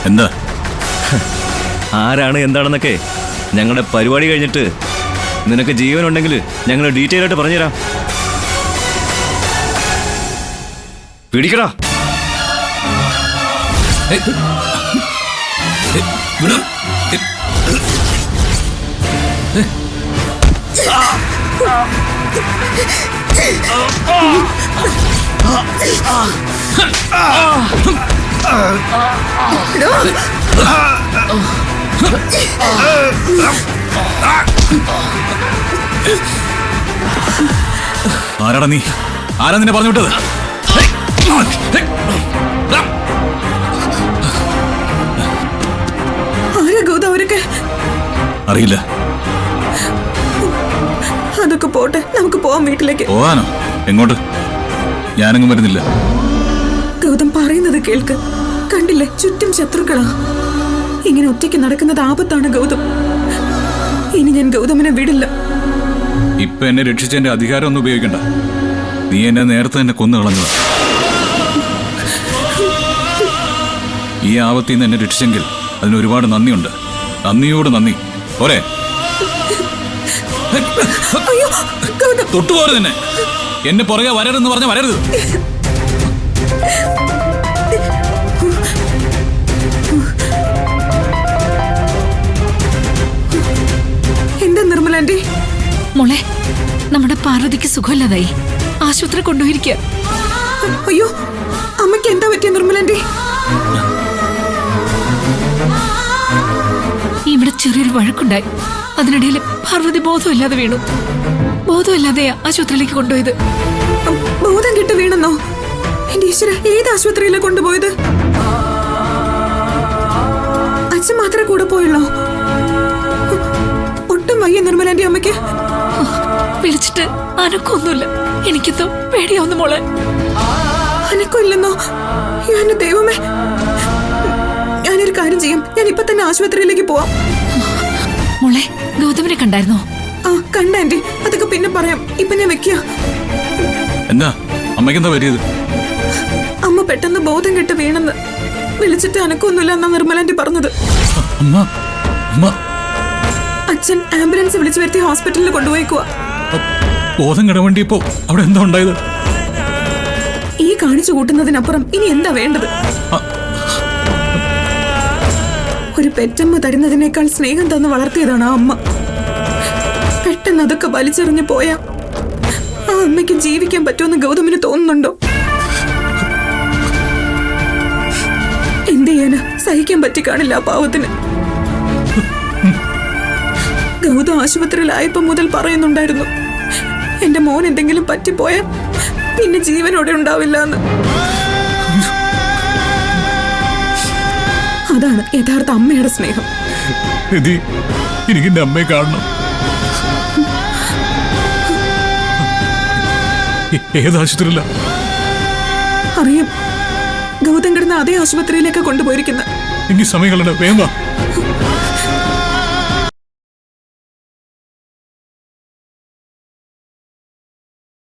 എന്താ? ആരാണ് എന്താണെന്നൊക്കെ ഞങ്ങളുടെ പരിപാടി കഴിഞ്ഞിട്ട് നിനക്ക് ജീവനുണ്ടെങ്കിൽ ഞങ്ങൾ ഡീറ്റെയിൽ ആയിട്ട് പറഞ്ഞുതരാം. പിടിക്കടാ. ആരാടാ നീ? ആരാ നിന്നെ പറഞ്ഞു വിട്ടത്? ആരാ ഗൗതം അവരൊക്കെ? അറിയില്ല. അതൊക്കെ പോട്ടെ, നമുക്ക് പോവാം വീട്ടിലേക്ക്. പോവാനോ? എങ്ങോട്ട്? ഞാനെങ്ങും വരുന്നില്ല. ഗൗതം പറയുന്നത് കേൾക്ക്. കണ്ടില്ലേ, ചുറ്റും ശത്രുക്കളാ. ഇങ്ങനെ ഒറ്റയ്ക്ക് നടക്കുന്നത് ആപത്താണ് ഗൗതം. ഇനി ഞാൻ ഗൗതമിനെ വിടില്ല. ഇപ്പൊ എന്നെ രക്ഷിച്ചതിന്റെ അധികാരം ഒന്നും ഉപയോഗിക്കണ്ട. നീ എന്നെ നേരത്തെ തന്നെ കൊന്നു കളഞ്ഞതാ. ഈ ആപത്തിൽ നിന്ന് എന്നെ രക്ഷിച്ചെങ്കിൽ അതിന് ഒരുപാട് നന്ദിയുണ്ട്. നന്ദിയോട് നന്ദി. പോരെ? തൊട്ടുപോരുത് എന്നെ. എന്നെ പുറകെ വരരുതെന്ന് പറഞ്ഞ വരരുത്. എന്താ നിർമ്മലാന്റി? മോളെ, നമ്മുടെ പാർവതിക്ക് സുഖമില്ലാതായി. ആശുപത്രി കൊണ്ടുപോയിരിക്കുക. അയ്യോ, അമ്മയ്ക്ക് എന്താ പറ്റിയ നിർമ്മലാന്റി? ഇവിടെ ചെറിയൊരു വഴക്കുണ്ടായി. അതിനിടയിൽ പാർവതി ബോധമില്ലാതെ വീണു. ബോധമില്ലാതെയാ ആശുപത്രിയിലേക്ക് കൊണ്ടുപോയത്. ബോധം കെട്ട് വീണെന്നോ? എന്റെ ഈശ്വര, ഏത് ആശുപത്രിയിലാണ് കൊണ്ടുപോയത്? അച്ഛൻ മാത്രമേ കൂടെ പോയുള്ളോ? ഒട്ടും വയ്യ നിർമ്മലാന്റി അമ്മയ്ക്ക്. വിളിച്ചിട്ട് അനക്കൊന്നുമില്ല. എനിക്കെന്തോ പേടിയാവുന്നു മോളെ. അനക്കൊല്ലെന്നോ? എന്റെ ദൈവമേ, ഞാനൊരു കാര്യം ചെയ്യാം. ഞാൻ ഇപ്പൊ തന്നെ ആശുപത്രിയിലേക്ക് പോവാം. മോളെ, ഗൗതമിനെ കണ്ടായിരുന്നോ? ആ, കണ്ടാന്റി. അതൊക്കെ പിന്നെ പറയാം. ഇപ്പൊ ഞാൻ വെക്കുക. എന്താ അമ്മയ്ക്ക് എന്താ പറ്റിയത്? അമ്മ പെട്ടെന്ന് ബോധം കെട്ട് വീണെന്ന്. വിളിച്ചിട്ട് അനക്കൊന്നുമില്ല എന്നാ നിർമ്മലാന്റി പറഞ്ഞത്. അച്ഛൻ ആംബുലൻസ് വിളിച്ചു വരുത്തി ഹോസ്പിറ്റലിൽ കൊണ്ടുപോയിക്കുവാ. ബോധം കിടവേണ്ടിയപ്പോ അവിടെ എന്താ ഉണ്ടായത്? ഈ കാണിച്ചു കൂട്ടുന്നതിനപ്പുറം ഇനി എന്താ വേണ്ടത്? ഒരു പെറ്റമ്മ തരുന്നതിനേക്കാൾ സ്നേഹം തന്ന് വളർത്തിയതാണ് ആ അമ്മ. പെട്ടെന്ന് അതൊക്കെ വലിച്ചെറിഞ്ഞു പോയാ ആ അമ്മയ്ക്ക് ജീവിക്കാൻ പറ്റുമെന്ന് ഗൗതമിന് തോന്നുന്നുണ്ടോ? എന്ത് ചെയ്യാന്? സഹിക്കാൻ പറ്റി കാണില്ല ആ പാവത്തിന്. ഗൗതം ആശുപത്രിയിലായപ്പോ മുതൽ പറയുന്നുണ്ടായിരുന്നു, എന്റെ മോൻ എന്തെങ്കിലും പറ്റിപ്പോയാൽ പിന്നെ ജീവനോടെ ഉണ്ടാവില്ല എന്ന്. അതാണ് യഥാർത്ഥ അമ്മയുടെ സ്നേഹം. എനിക്ക് എന്റെ അമ്മയെ കാണണം. ഏത് ആശുപത്രിയില്ല? അറിയാം, ഗൗതം കിടന്ന അതേ ആശുപത്രിയിലേക്ക് കൊണ്ടുപോയിരിക്കുന്ന. എനിക്ക് സമയം കളണ്ട, വേഗം വാ.